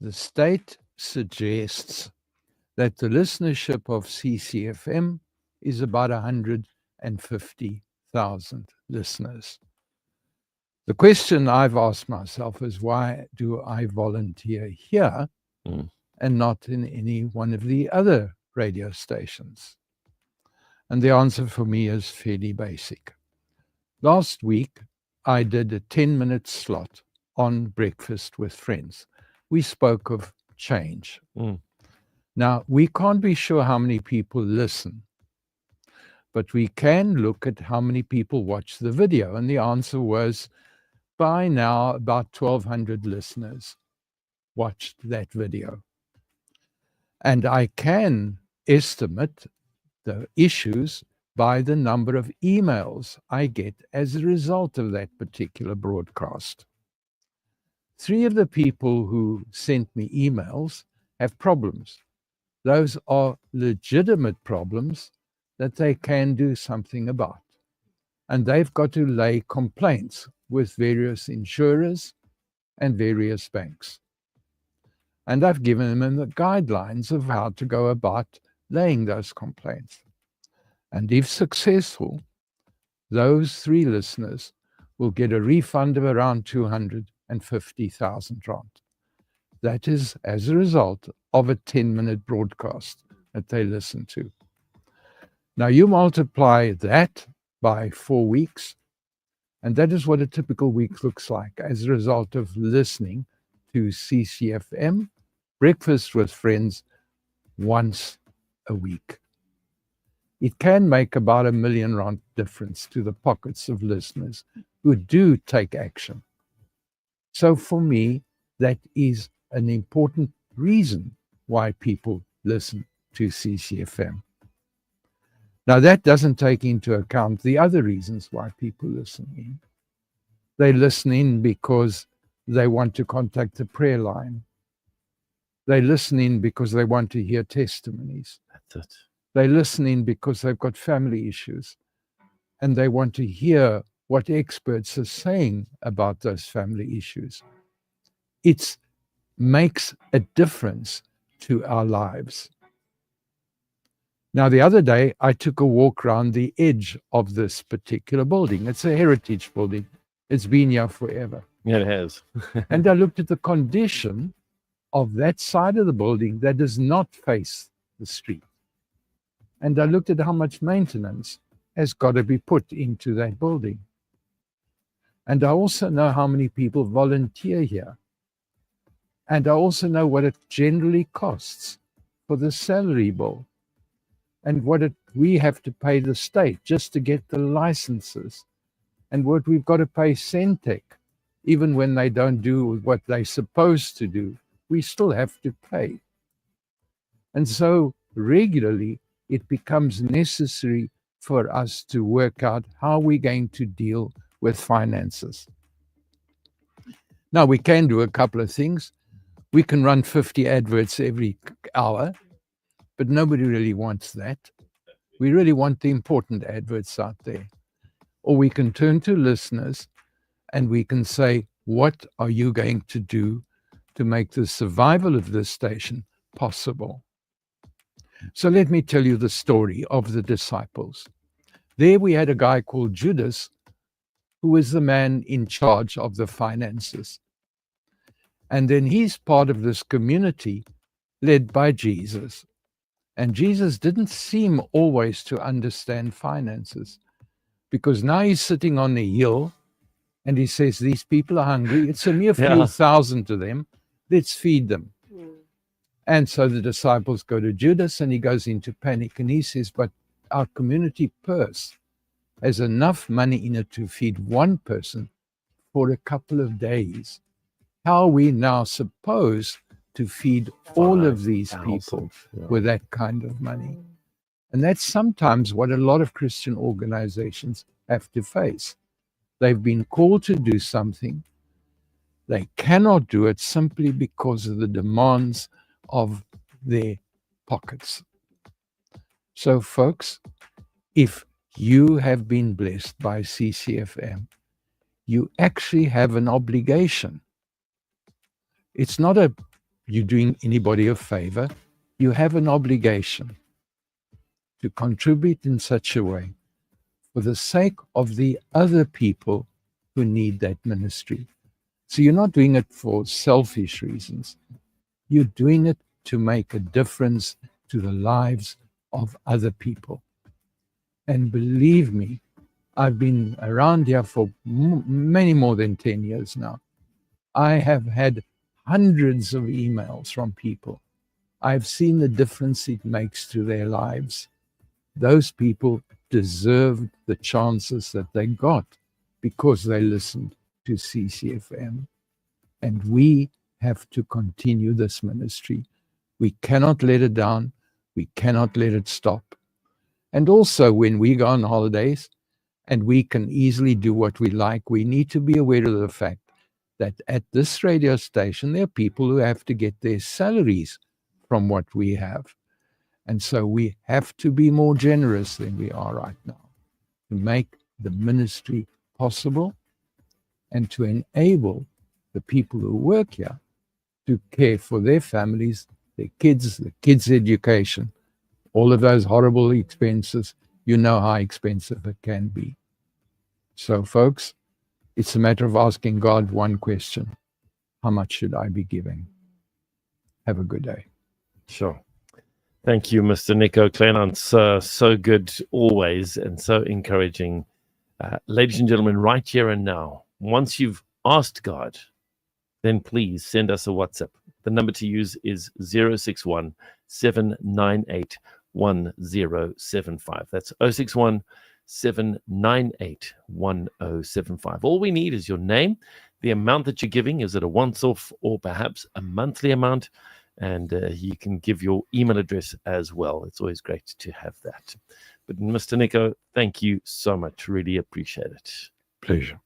The state suggests that the listenership of CCFM is about 150,000 listeners. The question I've asked myself is, why do I volunteer here and not in any one of the other radio stations? And the answer for me is fairly basic. Last week, I did a 10-minute slot on Breakfast with Friends. We spoke of change. Now, we can't be sure how many people listen, but we can look at how many people watch the video. And the answer was, by now, about 1,200 listeners watched that video. And I can estimate the issues by the number of emails I get as a result of that particular broadcast. 3 of the people who sent me emails have problems. Those are legitimate problems that they can do something about. And they've got to lay complaints with various insurers and various banks. And I've given them the guidelines of how to go about laying those complaints. And if successful, those 3 listeners will get a refund of around 250,000 rand. That is as a result of a 10-minute broadcast that they listen to. Now you multiply that by 4 weeks, and that is what a typical week looks like as a result of listening to CCFM, Breakfast with Friends, once a week. It can make about R1 million difference to the pockets of listeners who do take action. So for me, that is an important reason why people listen to CCFM. Now, that doesn't take into account the other reasons why people listen in. They listen in because they want to contact the prayer line. They listen in because they want to hear testimonies. That's it. They listen in because they've got family issues and they want to hear what experts are saying about those family issues. It makes a difference to our lives. Now, the other day, I took a walk around the edge of this particular building. It's a heritage building. It's been here forever. Yeah, it has. And I looked at the condition of that side of the building that does not face the street. And I looked at how much maintenance has got to be put into that building. And I also know how many people volunteer here. And I also know what it generally costs for the salary bill and what we have to pay the state just to get the licenses and what we've got to pay Centec, even when they don't do what they're supposed to do, we still have to pay. And so regularly, it becomes necessary for us to work out how we're going to deal with finances. Now, we can do a couple of things. We can run 50 adverts every hour, but nobody really wants that. We really want the important adverts out there. Or we can turn to listeners and we can say, what are you going to do to make the survival of this station possible? So let me tell you the story of the disciples. There we had a guy called Judas, who was the man in charge of the finances. And then he's part of this community led by Jesus. And Jesus didn't seem always to understand finances, because now he's sitting on the hill and he says, these people are hungry. It's a mere few thousand to them. Let's feed them. And so the disciples go to Judas and he goes into panic and he says, but our community purse has enough money in it to feed one person for a couple of days. How are we now supposed to feed all of these people with that kind of money? And that's sometimes what a lot of Christian organizations have to face. They've been called to do something. They cannot do it simply because of the demands of their pockets. So, folks, if you have been blessed by CCFM, you actually have an obligation. It's not a you're doing anybody a favor. You have an obligation to contribute in such a way for the sake of the other people who need that ministry. So you're not doing it for selfish reasons. You're doing it to make a difference to the lives of other people. And believe me, I've been around here for many more than 10 years now. I have had hundreds of emails from people. I've seen the difference it makes to their lives. Those people deserved the chances that they got because they listened to CCFM. And we have to continue this ministry. We cannot let it down. We cannot let it stop. And also, when we go on holidays and we can easily do what we like, we need to be aware of the fact that at this radio station, there are people who have to get their salaries from what we have. And so we have to be more generous than we are right now to make the ministry possible and to enable the people who work here to care for their families, their kids, the kids' education, all of those horrible expenses. You know how expensive it can be. So, folks, it's a matter of asking God one question: how much should I be giving? Have a good day. Sure. Thank you, Mr. Nico Kleynhans. So good always and so encouraging. Ladies and gentlemen, right here and now, once you've asked God, then please send us a WhatsApp. The number to use is 061 798 1075. That's 061 798 1075. All we need is your name, the amount that you're giving. Is it a once-off or perhaps a monthly amount? And you can give your email address as well. It's always great to have that. But Mr. Nico, thank you so much. Really appreciate it. Pleasure.